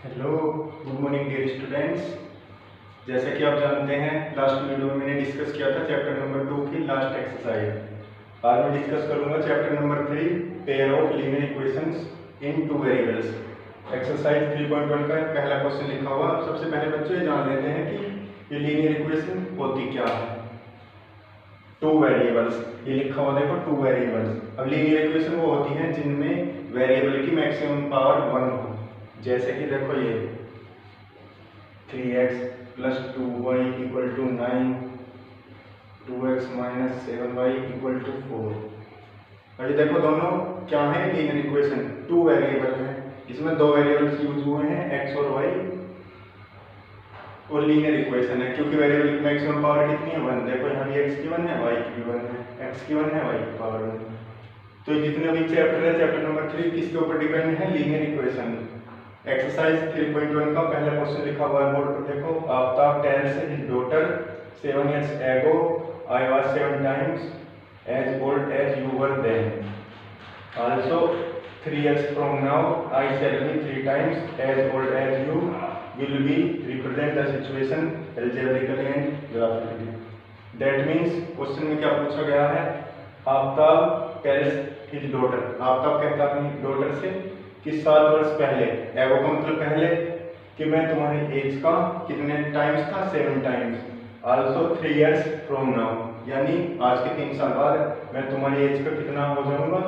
Hello, good morning dear students. जैसे कि आप जानते हैं, लास्ट वीडियो में मैंने डिस्कस किया था चैप्टर नंबर 2 की लास्ट एक्सरसाइज। आज मैं डिस्कस करूंगा chapter number 3, pair of linear equations in two variables. Exercise 3.1 का पहला क्वेश्चन लिखा हुआ। सबसे पहले बच्चों ये जान लेते हैं कि ये लीनियर इक्वेशन होती क्या है। टू वेरिएबल्स, ये लिखा हुआ देखो, टू वेरिएबल्स। अब लीनियर इक्वेशन वो होती हैं जिनमें वेरिएबल की मैक्सिमम पावर 1 हो। जैसे कि देखो ये 3x + 2y = 9, 2x - 7y = 4। और ये देखो दोनों क्या है, लीनियर इक्वेशन, टू वेरिएबल है। इसमें दो वेरिएबल्स यूज हुए हैं, x और y, और लीनियर इक्वेशन है क्योंकि वेरिएबल की मैक्सिमम पावर कितनी है, 1। देखो यहाँ भी x की 1 है, y की भी 1 है, x की 1 है, y की पावर 1। तो जितने भी चैप्टर है, चैप्टर नंबर 3 किसके ऊपर डिपेंड है, लीनियर इक्वेशन। एक्सरसाइज 3.1 का पहला क्वेश्चन लिखा हुआ है बोर्ड पर देखो। After tales his daughter 7 years ago I was 7 times as old as you were then. Also 3 years from now I shall be 3 times as old as you will be. Represent the situation algebraically and graphically. That means question में क्या पूछा गया है, after tales his daughter, after कहता है अपनी daughter से कि 7 वर्ष पहले, एगो का मतलब पहले, कि मैं तुम्हारी एज का कितने टाइम्स था, 7 times. Also 3 years from now, यानी आज के 3 साल बाद मैं तुम्हारी एज का कितना हो जाऊंगा,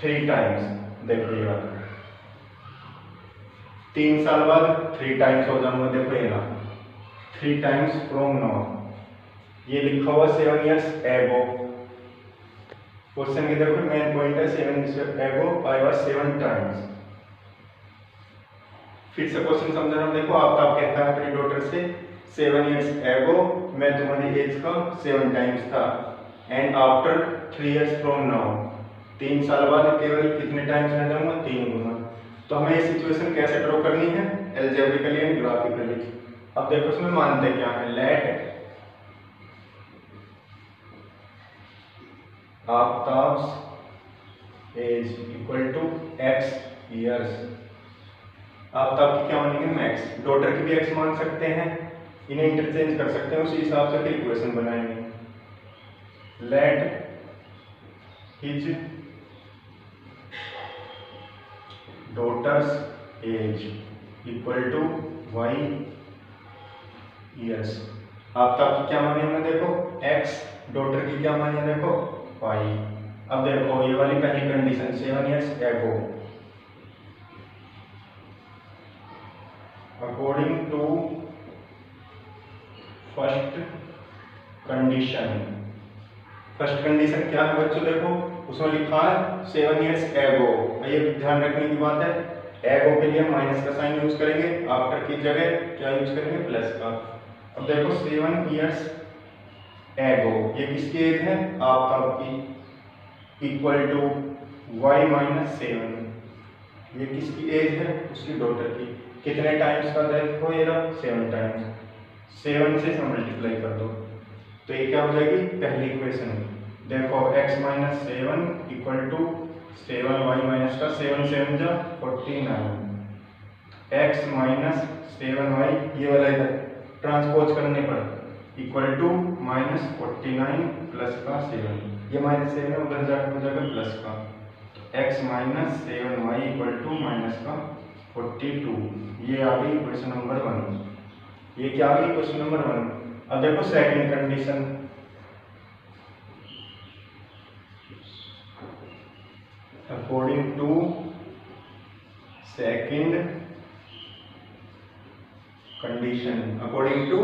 3 टाइम्स। देखिएगा 3 साल बाद 3 टाइम्स हो जाऊंगा। देखो ये ना, 3 टाइम्स फ्रॉम नाउ, ये लिखा हुआ 7 years एगो। क्वेश्चन के देखो मेन पॉइंट है 7 years ago I was 7 times। फिर से क्वेश्चन समझ रहा हूं। देखो आप कहता है अपनी डॉटर से 7 years ago मैं तुम्हारी एज का 7 टाइम्स था, and after 3 years from now, 3 साल बाद केवल कितने टाइम्स रह जाऊंगा, 3 गुना। तो हमें ये सिचुएशन कैसे ड्रॉ करनी है, एल्जेब्रिकली एंड ग्राफिकली। अब देखो इसमें मानते क्या है, let Aftab's age = x years। Aftab की क्या मानेंगे, मैक्स। डॉटर की भी x मान सकते हैं, इन्हें इंटरचेंज कर सकते हैं, उसी हिसाब से फिर इक्वेशन बनाएंगे। Late his daughters as = y years। Aftab की क्या मानी हमने देखो, x, डॉटर की क्या मानी देखो, y। अब देखो ये वाली पहली condition 7 years ago, according to first condition. First condition क्या है बच्चों, देखो उसमें लिखा है 7 years ago। ये ध्यान रखने की बात है, एगो के लिए माइनस का साइन यूज करेंगे, आफ्टर की जगह क्या यूज करेंगे, प्लस का। अब देखो 7 years एगो, ये किसकी एज है, आफ्ताब की, इक्वल टू y - 7, ये किसकी एज है, उसकी डॉटर की। कितने टाइम्स का देखो ये रहा, 7 टाइम्स। 7 से मल्टीप्लाई कर दो तो ये क्या हो जाएगी, पहली इक्वेशन। देखो x - 7 = 7y - का 7 7 जा 49, x - 7y, ये वाला इधर ट्रांसपोज करने पर -49 प्लस का 7, ये -7 है, उधर जाकर हो जाएगा प्लस का। x - 7y = -42, ये आ गई क्वेश्चन नंबर 1। ये क्या आ गई, क्वेश्चन नंबर 1। अब देखो second condition, according to second condition, according to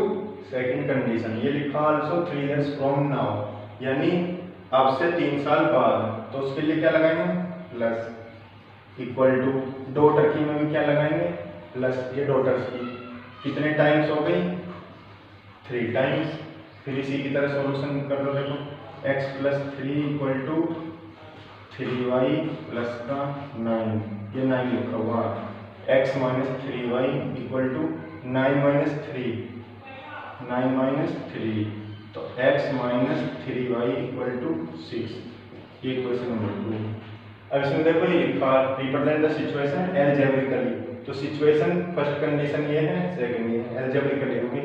second condition, ये लिखा आल्सो 3 years फ्रॉम नाउ, यानी अब से 3 साल बाद। तो उसके लिए क्या लगाएंगे, प्लस, इक्वल टू, डॉटर की में भी क्या लगाएंगे, प्लस। ये डॉटर्स की कितने टाइम्स हो गई, 3 टाइम्स। फिर इसी की तरह सॉल्यूशन कर लो, देखो x + 3 = 3y प्लस का 9, ये 9 लिखा हुआ, x - 3y = 9 - 3, 9 - 3, तो x - 3y = 6। ये क्वेश्चन नंबर 2। अब इसमें देखो ये लिखा रिप्रेजेंट द सिचुएशन एल्जेब्रिकली, तो सिचुएशन फर्स्ट कंडीशन ये है, सेकंड ये है, एल्जेब्रिकली होगी।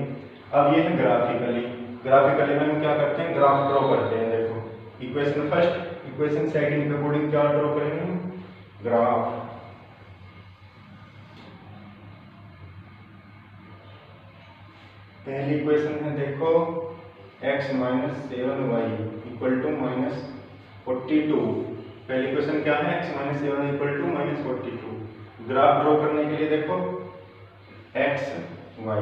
अब ये है ग्राफिकली। ग्राफिकली में हम क्या करते हैं, ग्राफ ड्रॉ करते हैं। देखो इक्वेशन फर्स्ट, इक्वेशन सेकंड के अकॉर्डिंग क्या ड्रॉ करेंगे, ग्राफ। पहली इक्वेशन है देखो x minus 7y equal to minus 42। पहली इक्वेशन क्या है, x minus 7 equal to minus 42। Graph draw करने के लिए देखो x y,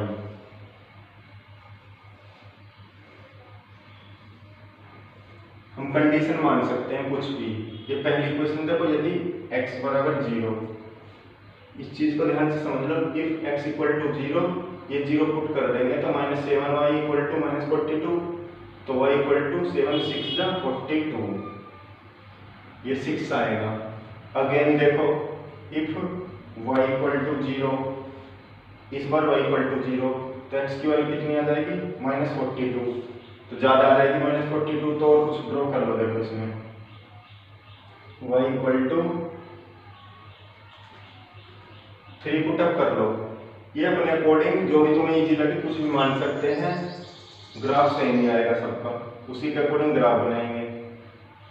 हम कंडीशन मान सकते हैं कुछ भी। ये पहली इक्वेशन देखो, यदि x बराबर 0, इस चीज को ध्यान से समझ लो। इफ x इक्वल टू 0, ये 0 पुट कर देंगे तो minus 7y equal to minus 42, तो y इक्वल टू 7 6 जा 42, ये 6 आएगा। अगेन देखो इफ y इक्वल टू 0, इस बार y इक्वल टू 0, तो x की वैल्यू कितनी आ जाएगी, माइनस 42, तो ज्यादा आ जाएगी माइनस 42, तो और कुछ ड्रॉ कर लो। देखो इसमें y इक्वल टू 3 पुटअप कर लो। ये अपने अकॉर्डिंग जो भी तुम्हें इजी लगे कुछ भी मान सकते हैं, ग्राफ सही नहीं आएगा सबका, उसी के अकॉर्डिंग ग्राफ बनाएंगे।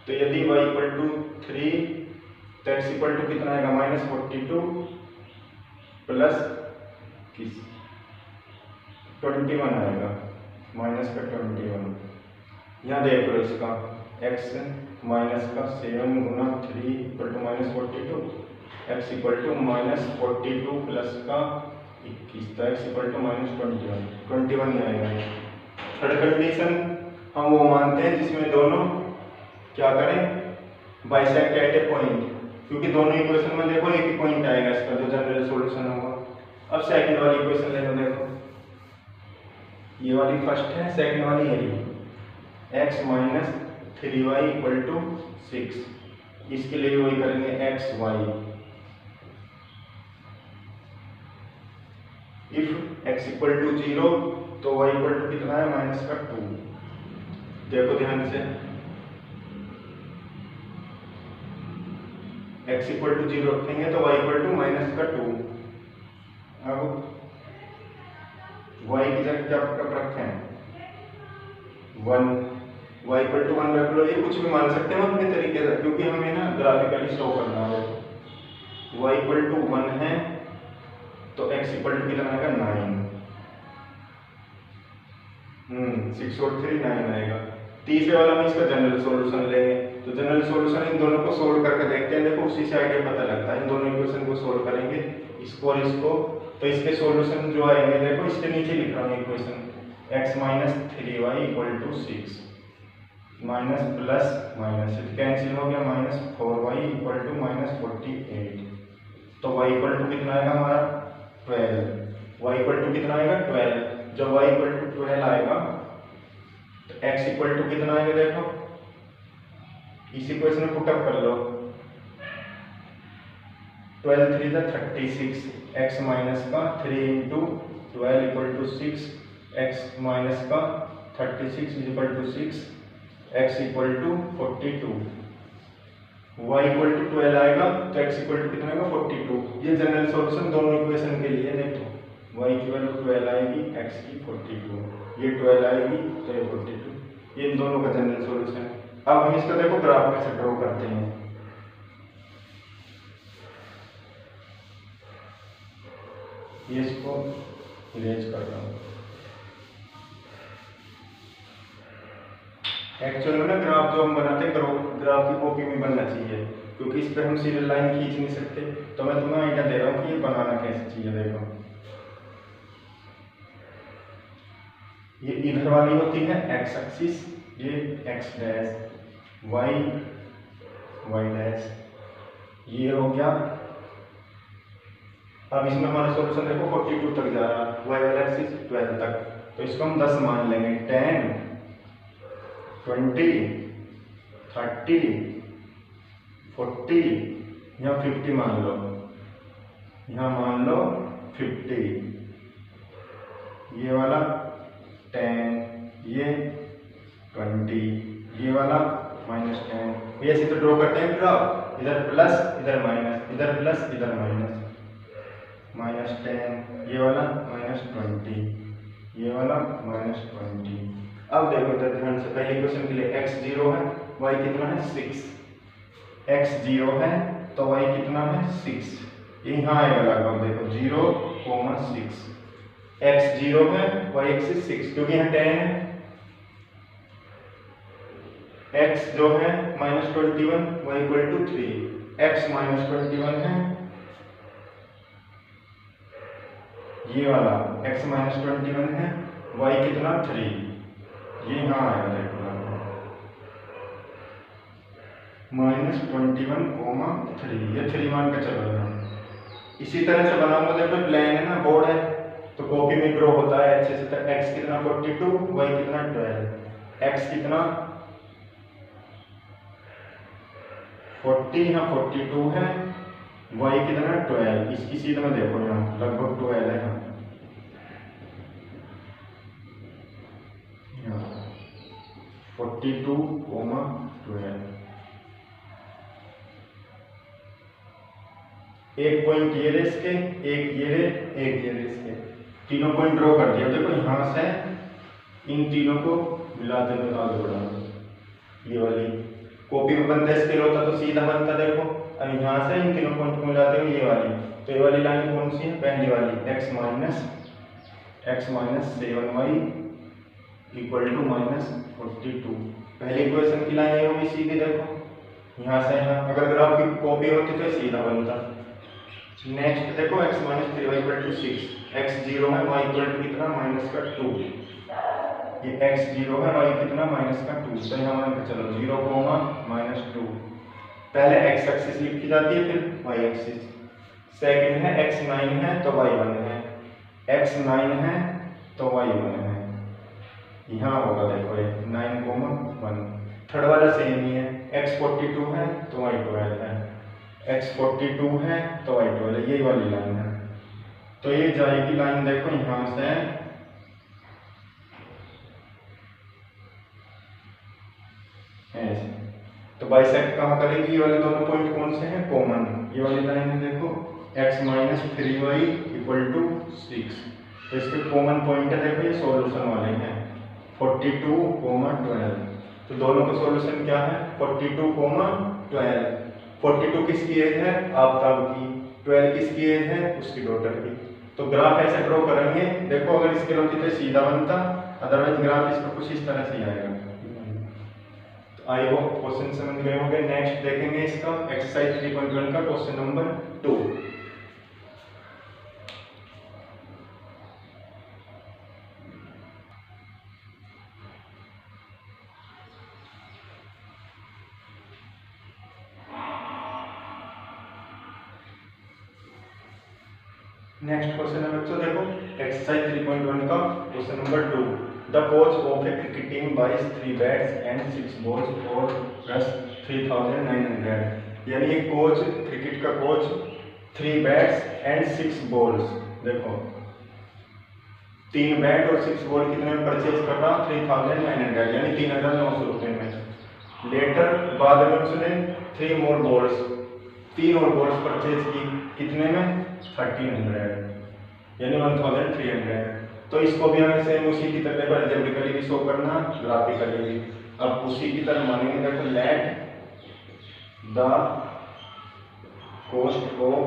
तो यदि y इक्वल टू 3, तो x इक्वल टू कितना आएगा, माइनस 42 प्लस 21 आएगा, माइनस का 21। यहाँ देख लो इसका x माइनस का 7 गुना 3 equal to minus 42, x equal to minus 42 plus का 21, तो x इक्वल टू माइनस 21 ही आएगा। थर्ड कंडीशन हम वो मानते हैं जिसमें दोनों क्या करें, बाइसेक्ट एट ए पॉइंट, क्योंकि दोनों इक्वेशन में देखो एक ही पॉइंट आएगा इसका जो जनरल सॉल्यूशन होगा। अब सेकंड वाली इक्वेशन ले लो, देखो ये वाली फर्स्ट है, सेकंड वाली है x minus 3y equal to 6। इसके लिए वही करेंगे x y। If x equal to 0, तो y इक्वल टू कितना है, माइनस का 2। देखो ध्यान से, x इक्वल टू 0 रखेंगे तो y इक्वल टू माइनस का 2। अब y की जगह क्या रखें, 1, y इक्वल टू 1 रख लो। ये कुछ भी मान सकते हैं अपने तरीके से, क्योंकि हमें ना ग्राफिकली शो करना है। y इक्वल टू 1 है तो x इक्वल टू कितना आएगा, 9। 6 और 3 9 आएगा। तीसरे वाला में इसका जनरल सॉल्यूशन लेंगे, तो जनरल सॉल्यूशन इन दोनों को सोल्व करके देखते हैं। देखो उसी से आइडिया पता लगता है। इन दोनों इक्वेशन को सोल्व करेंगे, इसको और इसको, तो इसके सॉल्यूशन जो आएंगे देखो इसके नीचे लिख रहा हूँ equation, x minus 3y equal to 6 minus plus minus cancel हो गया, minus 4y equal to minus 48। तो y इक्वल टू कितना आएगा हमारा, 12। y इक्वल टू कितना आएगा, 12। जब y इक्वल टू 12 आएगा तो x इक्वल टू कितना आएगा, देखो इस इक्वेशन में पुट अप कर लो। 12 3 36, x माइनस का 3 into 12 equal to 6, x minus का 36 equal to 6, x equal to 42। y equal to 12 आएगा तो x इक्वल टू कितना आएगा, 42। ये जनरल सॉल्यूशन दोनों इक्वेशन के लिए। देखो y की वैल्यू 12 आएगी, x की 42, ये 12 आएगी तो ये 42, ये इन दोनों का जनरल सॉल्यूशन। अब हम इसका देखो ग्राफ में से ड्रॉ करते हैं। ये इसको इरेज कर रहा हूँ। एक्चुअल में ना ग्राफ जो हम बनाते हैं ग्राफ की कॉपी में बनना चाहिए, क्योंकि इस पर हम सीरियल लाइन खींच नहीं सकते। तो मैं तुम्हें आइडिया दे रहा हूँ कि ये बनाना कैसे चाहिए। देखो ये इधर वाली होती है x एक्सिस, ये x डैश, y डैश, ये हो गया। अब इसमें हमारा सॉल्यूशन देखो 42 तक जा रहा है, y वाला एक्सिस 12 तक, तो इसको हम 10 मान लेंगे। 10 20 30 40 यहाँ 50 मान लो, यहाँ मान लो 50, ये वाला 10, ये 20, ये वाला -10। ये ऐसे तो ड्रॉ करते हैं ग्राफ, इधर प्लस इधर माइनस, इधर प्लस इधर माइनस। -10 ये वाला -20, ये वाला -20। अब देखो इधर ध्यान से, पहले क्वेश्चन के लिए x 0 है, y कितना है 6। x 0 है तो y कितना है 6। यहाँ आएगा लगभग, देखो 0,6। x 0 है, y एक्सिस 6, क्योंकि यहाँ 10 है। x जो है -21, y = 3। x -21 है, ये वाला x -21 है, y कितना 3। ये यहाँ आएगा देखो -21,3, ये 3 मान के चलो यहाँ। इसी तरह से बनाऊंगा, देखो प्लेन है ना, बोर्ड है, तो कॉपी में ड्रॉ होता है अच्छे से। तो x कितना 42, y कितना 12। x कितना 40, यहाँ 42 है, y कितना 12। इसकी सीध में देखो यहाँ लगभग 12 है, यहाँ 42,12। एक पॉइंट ये रे इसके, एक ये रे, एक ये रे इसके, तीनों पॉइंट ड्रॉ कर दिया। देखो यहाँ से इन तीनों को मिलाते हुए आगे बढ़ाओ। ये वाली कॉपी में बनता स्केल होता तो सीधा बनता, देखो अब यहाँ से इन तीनों पॉइंट को मिलाते हुए ये वाली, तो ये वाली लाइन कौन सी है, पहली वाली, x - 7y = -42। पहली इक्वेशन की लाइन ये होगी सीधी, देखो यहाँ से यहाँ, अगर ग्राफ की कॉपी होती तो सीधा बनता। नेक्स्ट देखो x - 3y = 6। x 0 है, y = कितना -2। ये x 0 है, y कितना -2, तो यहाँ मान के चलो 0, -2। पहले x एक्सिस लिखी जाती है, फिर y एक्सिस। सेकंड है x 9 है तो y 1 है, x 9 है तो y 1 है। यहाँ होगा देखो ये 9,1। थर्ड वाला सेम ही है, x 42 है तो y 12 है, x 42 है तो y 12 है, यही वाली लाइन है। तो ये जाएगी लाइन, देखो यहाँ से ऐसे, तो बाइसेक्ट कहाँ करेगी, ये वाले दोनों पॉइंट कौन से हैं, कॉमन। ये वाली लाइन है देखो x - 3y = 6, तो इसके कॉमन पॉइंट है, देखो ये सॉल्यूशन वाले हैं 42,12। तो दोनों का सॉल्यूशन क्या है, 42,12। 42 किसकी एज है, आफ्ताब की। 12 किसकी एज है, उसकी डॉटर की। तो ग्राफ ऐसे ड्रॉ करेंगे, देखो अगर इसके होती तो सीधा बनता, अदरवाइज ग्राफ इसका कुछ इस तरह से आएगा। तो आई होप क्वेश्चन समझ गए होंगे। नेक्स्ट देखेंगे इसका एक्सरसाइज 3.1 का क्वेश्चन नंबर 2। नेक्स्ट क्वेश्चन है बच्चों, देखो एक्सरसाइज 3.1 का question number 2। The coach of a cricket team buys 3 bats and 6 balls for +3,900। यानी ये कोच, क्रिकेट का कोच 3 बैट्स एंड 6 बॉल्स, देखो 3 बैट और 6 बॉल कितने में परचेज कर रहा, 3,900 यानी 3,900 रुपये में। लेटर बाद में उसने 3 मोर बॉल्स, 3 और बॉल्स परचेज की, कितने में 1,300 यानी 1,300। तो इसको भी हमें सेम उसी की तरह अलजेब्रिकली भी शो करना, ग्राफिकली भी। अब उसी की तरह मानेंगे, देखो let the cost of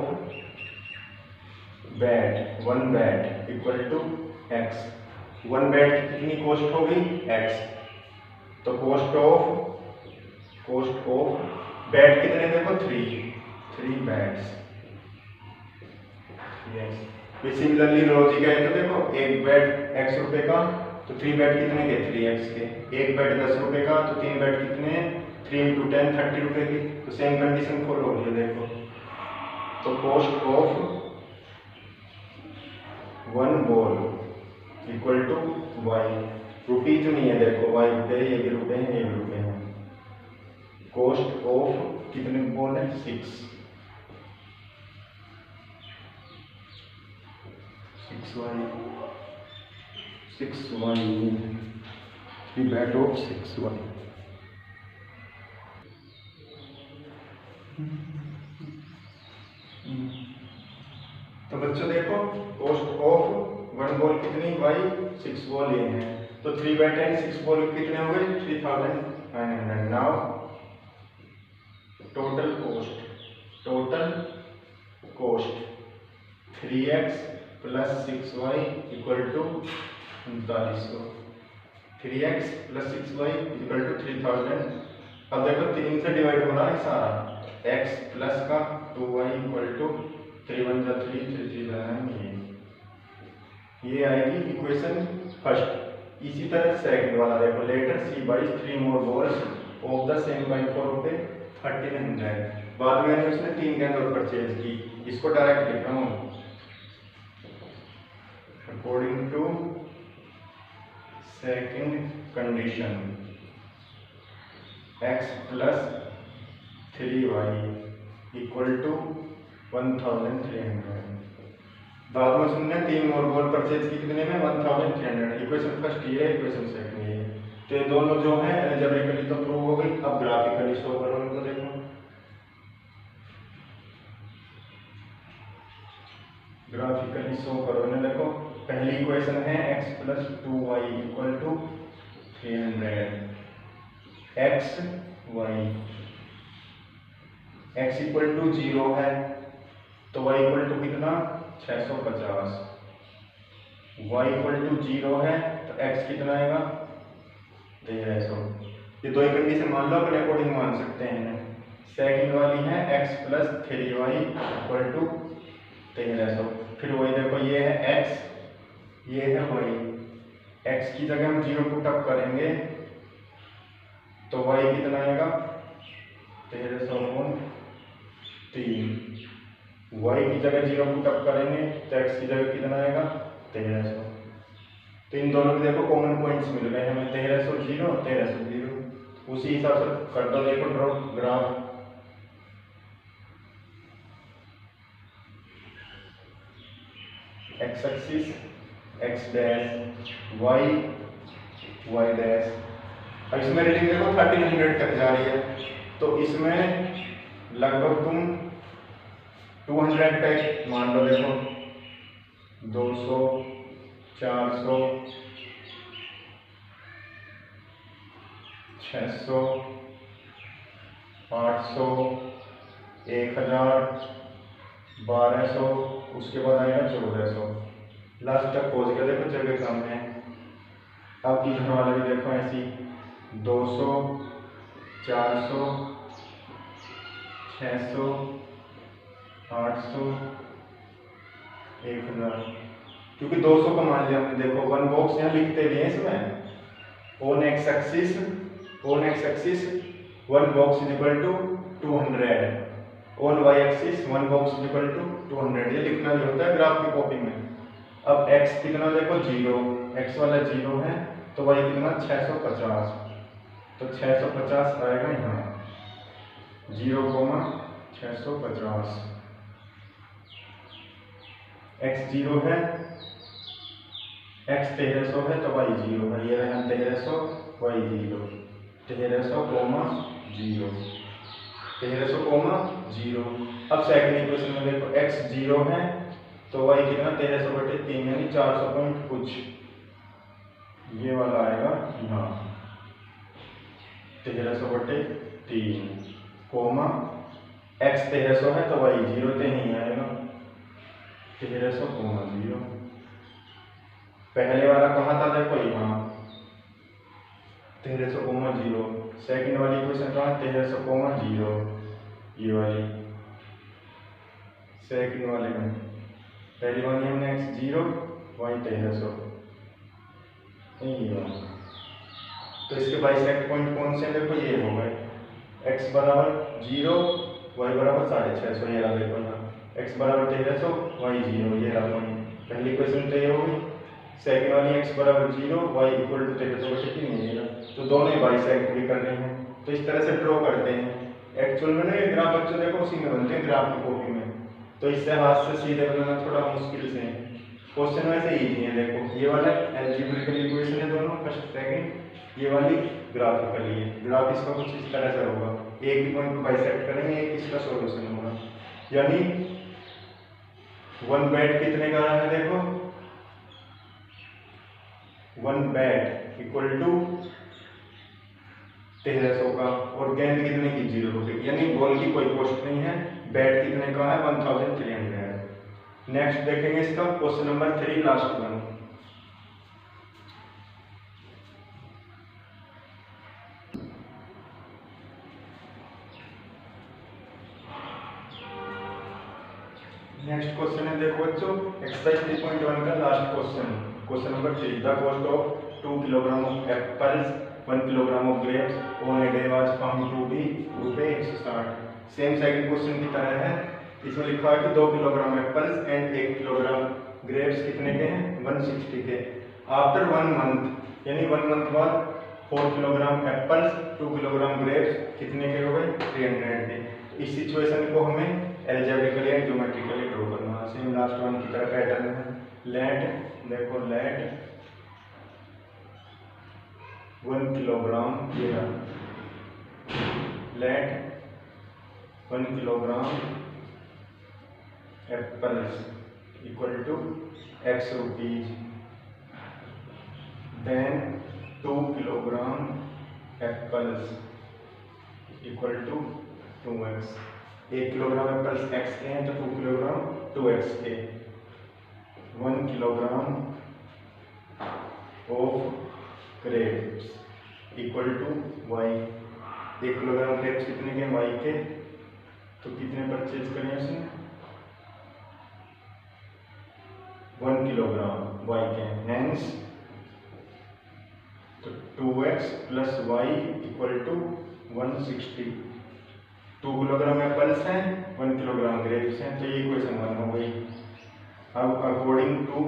bat, 1 bat = x। 1 bat की कितनी कॉस्ट होगी, x। तो कॉस्ट ऑफ बैट कितने, देखो 3 बैट्स। ये सिमिलरली लॉजिक है, तो देखो 1 बैट x रुपए का, तो 3 बैट कितने के, 3x के। 1 बैट 10 रुपए का, तो 3 बैट कितने, 3 × 10 30 रुपए की। तो सेम कंडीशन फॉलो हो रही है, देखो। तो cost of 1 ball = y। Rupees नहीं है, देखो y रुपए, ये भी रुपए हैं, ये भी रुपए हैं। कॉस्ट ऑफ कितने बॉल है, 6। 6y 3 bat of 6y। तो बच्चों देखो कॉस्ट ऑफ वन बॉल कितनी वाई 6 बॉल ये हैं, तो 3/10 6 बॉल कितने हो गए 3500। Now total cost 3x plus 6y equal to 3900। 3x plus 6y equal to 3000। अब देखो 3 से डिवाइड हो रहा है सारा, x प्लस का 2y इक्वल टू 3 1 जा 3 3 3 जा 9। ये आएगी इक्वेशन फर्स्ट। इसी तरह सेकंड वाला देखो, later she buy 3 more balls of the same by for रुपए 1300। बाद में मैंने उसने 3 गेंद और परचेज की, इसको डायरेक्ट लिख रहा हूँ। According to second condition x plus 3y equal to 1300। बाद में उसने 3 मोर बॉल परचेज की कितने में 1300। इक्वेशन फर्स्ट ये है, इक्वेशन सेकंड ये है। तो ये दोनों जो है अलजेब्रिकली तो प्रूव हो गई। अब ग्राफिकली शो करो इनको। देखो ग्राफिकली शो करो इन्हें। देखो पहली इक्वेशन है x plus 2y equal to 300। x equal to 0 है तो y इक्वल टू कितना 650। y इक्वल टू 0 है तो x कितना आएगा 1300। ये दो कंडीशन मान लो, अपने अकॉर्डिंग मान सकते हैं। सेकंड वाली है x plus 3y equal to 1300। फिर वही देखो ये है x, ये है y। x की जगह हम 0 पुट अप करेंगे तो y कितना आएगा 1300/3। y की जगह 0 पुट अप करेंगे तो x की जगह कितना आएगा 1300। तो इन दोनों के देखो कॉमन पॉइंट्स मिल गए हमें, 1300 0 1300 0। उसी हिसाब से कर दो। देखो draw graph. x axis x dash y dash. अब इसमें रीडिंग देखो 1300 तक जा रही है, तो इसमें लगभग तुम 200 का मान लो। देखो 200 400 600 800 1000 1200, उसके बाद आएगा 1400, लास्ट तक पहुंच गया। देखो जगह कम है। अब इधर वाले भी देखो ऐसी 200 400 600 800 1000, क्योंकि 200 का मान लिया हमने। देखो वन बॉक्स यहाँ लिखते भी हैं इसमें। On x axis one box is equal to 200। On y axis one box is equal to 200। ये लिखना भी होता है ग्राफ की कॉपी में। अब x कितना देखो 0, x वाला 0 है तो y कितना 650। तो 650 आएगा यहाँ 0,650। x 0 है, x 1300 है तो y 0 है। ये रहा 1300 y 0, 1300,0। अब सेकंड इक्वेशन में देखो x 0 है तो y कितना 1300/3 यानी 400 पॉइंट कुछ। ये वाला आएगा यहाँ 1300/3, x 1300 है तो y 0 पे नहीं आएगा 1300,0। पहले वाला कहाँ था देखो यहाँ 1300,0। सेकंड वाली इक्वेशन कहाँ 1300,0। ये वाली सेकंड वाले में पहली वाली हमने x 0 y 1300 तो इसके बाइसेक्ट पॉइंट कौन से देखो ये हो गए। x बराबर 0 y बराबर 650। ये रहा देखो ना x बराबर 1300 y 0, ये रहा पॉइंट। पहली इक्वेशन तो ये होगी। सेकंड वाली x बराबर 0 y इक्वल टू 1300/3 नहीं है, तो दोनों ही बाइसेक्ट भी कर रहे हैं। तो इस तरह से ड्रॉ करते हैं। एक्चुअल में ना ये ग्राफ बच्चों देखो उसी में बनते हैं ग्राफ की कॉपी में, तो इससे हाथ से सीधे बनाना थोड़ा मुश्किल से है। क्वेश्चन वैसे इजी है। देखो ये वाला एल्जेब्रिकल इक्वेशन है दोनों, फर्स्ट सेकंड। ये वाली ग्राफिकली है। ग्राफ इसका कुछ इस तरह से होगा, एक ही पॉइंट को बाइसेक्ट करेंगे, एक इसका सॉल्यूशन होगा। यानी 1 बैट कितने का है देखो, 1 बैट इक्वल टू 1300 का, और गेंद कितने की 0 रुपये, यानी बॉल की कोई कॉस्ट नहीं है। बैट कितने का है 1300। नेक्स्ट देखेंगे इसका question number 3 last one. Next question है देखो बच्चों एक्सरसाइज 3.1 का last question, question number 3। The cost of 2 kilogram of apples 1 kilogram of grapes on a day was found to be ₹160। Same second question की तरह है। इसमें लिखा है कि 2 kilogram apples and 1 kilogram grapes कितने के हैं 160 के। आफ्टर 1 मंथ यानी 1 मंथ बाद 4 किलोग्राम एप्पल्स 2 किलोग्राम ग्रेप्स कितने के हो गए 300 के। इस सिचुएशन को हमें एल्जेब्रिकली एंड ज्योमेट्रिकली ड्रॉ करना है। सेम लास्ट वन की तरह पैटर्न है। लेट देखो लेट 1 किलोग्राम ये let 1 kilogram apples equal to X rupees, then 2 kilogram apples equal to 2x। 1 kilogram apples x के हैं तो 2 किलोग्राम 2x के। 1 kilogram of grapes equal to y। 1 kilogram grapes कितने के y के, तो कितने परचेज करें उसने 1 किलोग्राम y के, हेंस तो 2x plus y equal to 160। 2 kilogram apples हैं 1 किलोग्राम ग्रेप्स हैं, तो ये इक्वेशन 1 हो गई। अब अकॉर्डिंग टू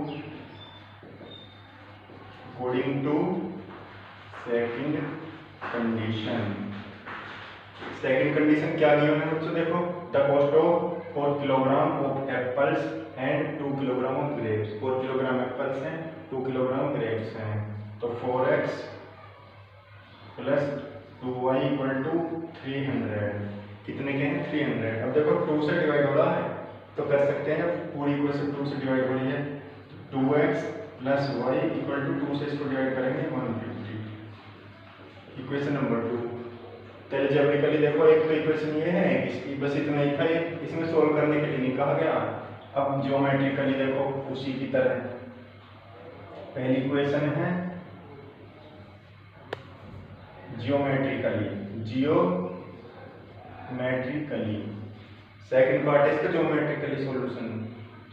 सेकंड कंडीशन क्या गिवन है बच्चों देखो, the cost of 4 kilogram of apples and 2 kilogram of grapes. 4 kilogram apples हैं 2 किलोग्राम ग्रेप्स हैं, तो 4x plus 2y equal to 300 कितने के हैं 300। अब देखो 2 से डिवाइड हो रहा है तो कर सकते हैं, पूरी इक्वेशन 2 से डिवाइड हो रही है, 2x plus y equal to 2 से इसको डिवाइड करेंगे 150। Equation number 2। तो एल्जेब्रिकली देखो एक तो इक्वेशन ये है, इसकी बस इतना ही था, इसमें सोल्व करने के लिए नहीं कहा गया। अब ज्योमेट्रिकली देखो उसी की तरह, पहली इक्वेशन है जियोमेट्रिकली, सेकंड पार्ट है इसका ज्योमेट्रिकली सॉल्यूशन।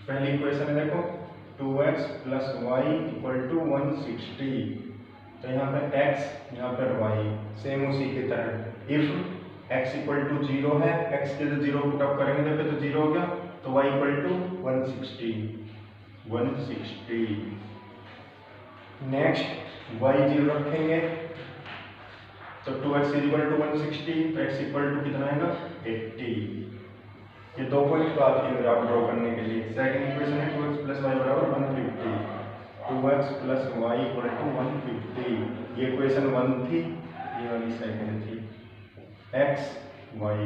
पहली इक्वेशन है देखो 2x plus Y equal to 160, तो यहाँ पर x यहाँ पर y, सेम उसी की तरह। इफ x इक्वल टू 0 है, x के जो 0 पुट अप करेंगे देखो तो 0 हो गया, तो y equal to 160। Next y 0 रखेंगे तो 2x इक्वल टू 160, तो x इक्वल टू कितना आएगा 80। ये 2 पॉइंट काफी है ग्राफ ड्रॉ करने के लिए। सेकंड इक्वेशन है 2x प्लस वाई बराबर 150, 2x plus Y equal to 150। ये इक्वेशन 1 थी, ये वाली सेकंड थी। x y,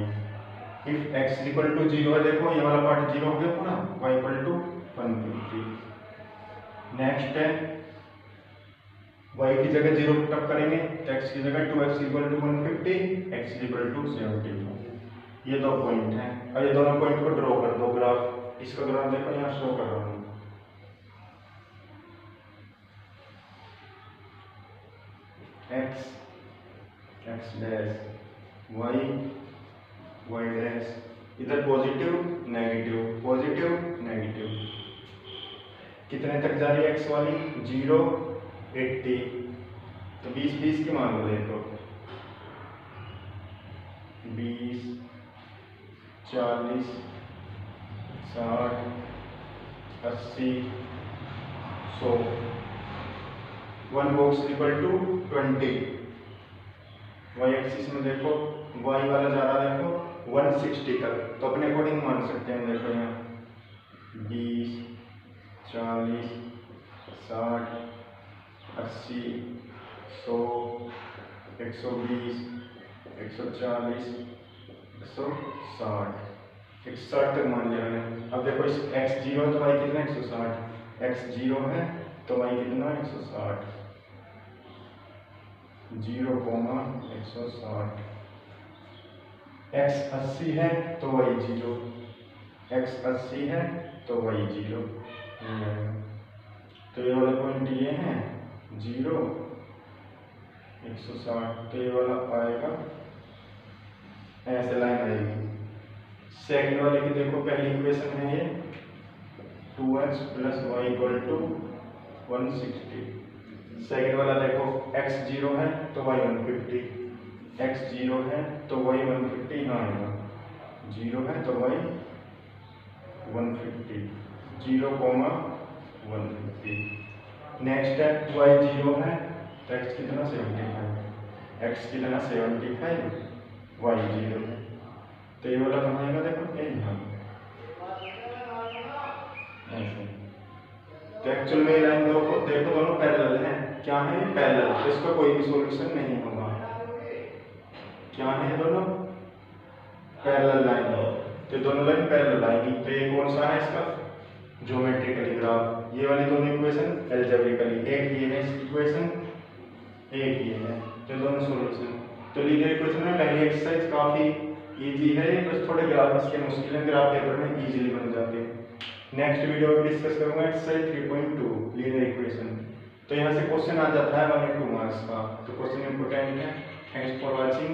if x equal to 0 है देखो ये वाला पार्ट 0 हो गया पूरा, y इक्वल टू 150। नेक्स्ट है y की जगह 0 पुट अप करेंगे तो x की जगह 2x equal to 150, x equal to 75। ये 2 पॉइंट हैं, और ये दोनों पॉइंट को ड्रॉ कर दो ग्राफ। इसका ग्राफ देखो यहाँ शो कर रहा हूँ। x डैश y डैश, इधर पॉजिटिव नेगेटिव, कितने तक जा रही है x वाली 0 80, तो 20 की मान लो देखो 20 40 60 80 100। 1 box equal to 20। y axis में देखो y वाला जा रहा है देखो 160 तक, तो अपने अकॉर्डिंग मान सकते हैं। देखो यहाँ 20 40 60 80 100 120, 140, 160, 160 तक मान लिया मैंने। अब देखो इस x0 है तो y कितना 160, x0 है तो y कितना 160, 0,160, x 80 है तो y 0, x 80 है तो y 0। तो ये वाला पॉइंट ये है 0, 160, तो ये वाला आएगा ऐसे लाइन आएगी। सेकंड वाले की देखो पहली इक्वेशन है ये 2x + y = 160। सेकंड वाला देखो x0 है तो y 150, x0 है तो y 150 यहाँ आएगा, 0 है तो y 150, 0,150। नेक्स्ट है y0 है तो x कितना 75, x कितना 75, y0 है तो ये वाला कहाँ आएगा देखो यहाँ ऐसे। तो एक्चुअल में लाइन देखो दोनों पैरेलल हैं। क्या है पैरेलल, तो इसका कोई भी सॉल्यूशन नहीं होगा। क्या है दोनों पैरेलल लाइन है तो दोनों लाइन पैरेलल आएगी। तो ये कौन सा है इसका ज्योमेट्रिकली ग्राफ। ये वाली दोनों इक्वेशन एल्जेब्रिकली, एक ये है इसकी इक्वेशन, एक ये है, तो दोनों सॉल्यूशन। तो लीनियर इक्वेशन में पहली एक्सरसाइज काफी इजी है, बस थोड़े ग्राफ इसके मुश्किल है, ग्राफ पेपर में इजीली बन जाते हैं। नेक्स्ट वीडियो में डिस्कस करूंगा एक्सरसाइज 3.2 लीनियर इक्वेशन। तो यहाँ से क्वेश्चन आ जाता है 1 और 2 मार्क्स का, तो क्वेश्चन इंपोर्टेंट है। Thanks for watching.